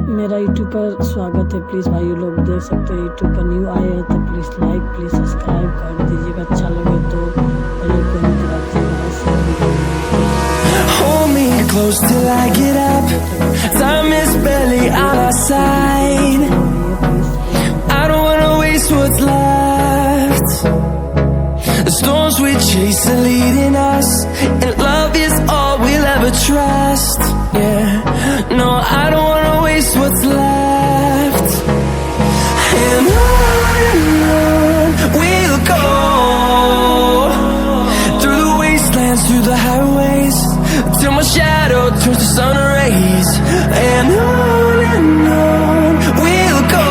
मेरा यूट्यूब पर स्वागत है। प्लीज़ भाई लोग देख सकते हो, यूट्यूब पर न्यू आए हैं तो प्लीज़ लाइक प्लीज़ सब्सक्राइब कर दीजिएगा। अच्छा लगे तो Hold me close till I get up. Time is barely on our side. I don't wanna waste what's left. The storms we chase are leading us, and love is all we'll ever trust. Yeah, no, I don't wanna waste what's left. And on we'll go, through the wastelands, through the highways, till my shadow turns to sun rays. And on we'll go,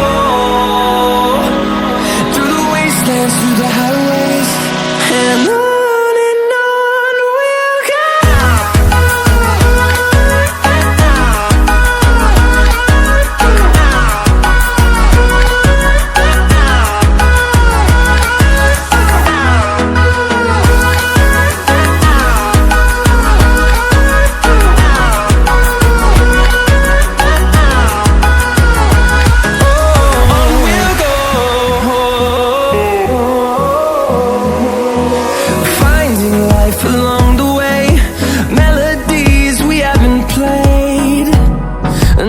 through the wastelands, through the highways, and on we'll go. Along the way, melodies we haven't played.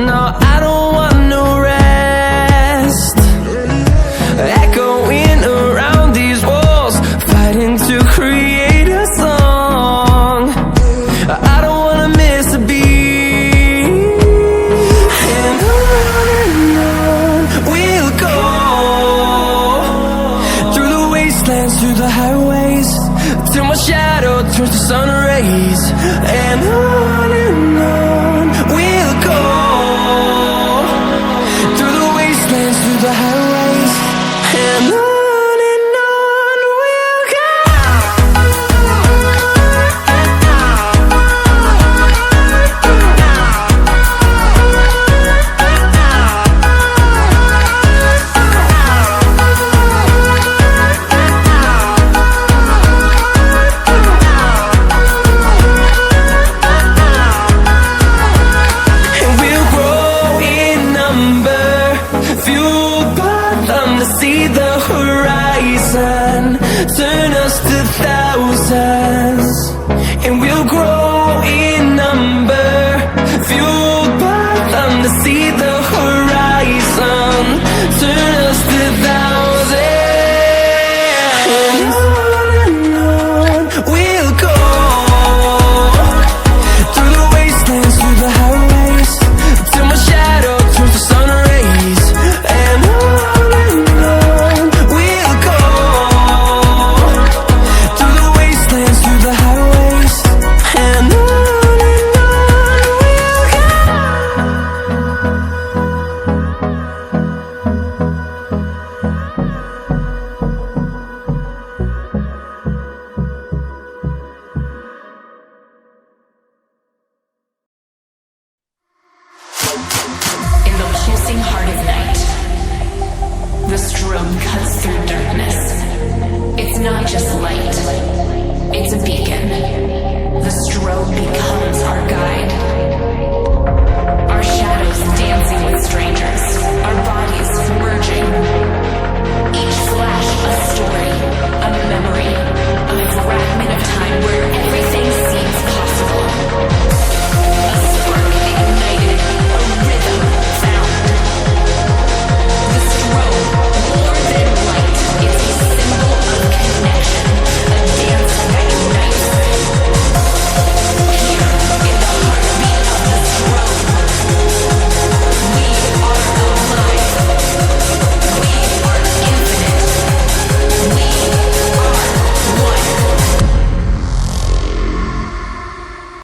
No, I don't want no rest. Echoing around these walls, fighting to create a song. I don't wanna miss a beat. And on we'll go, through the wastelands, through the highways, till my shadow turns to sun rays. And on we'll go, through the wastelands, through the highways, and on we'll go. See the horizon, turn us to thousands, and we'll grow in number, fueled by them to see the horizon, turn us to thousands. And on we'll go, through the wastelands, through the highways, till my shadow turns to sun rays. And in the pulsing heart of night, the strobe cuts through darkness. It's not just light, it's a beacon. The strobe becomes our guide.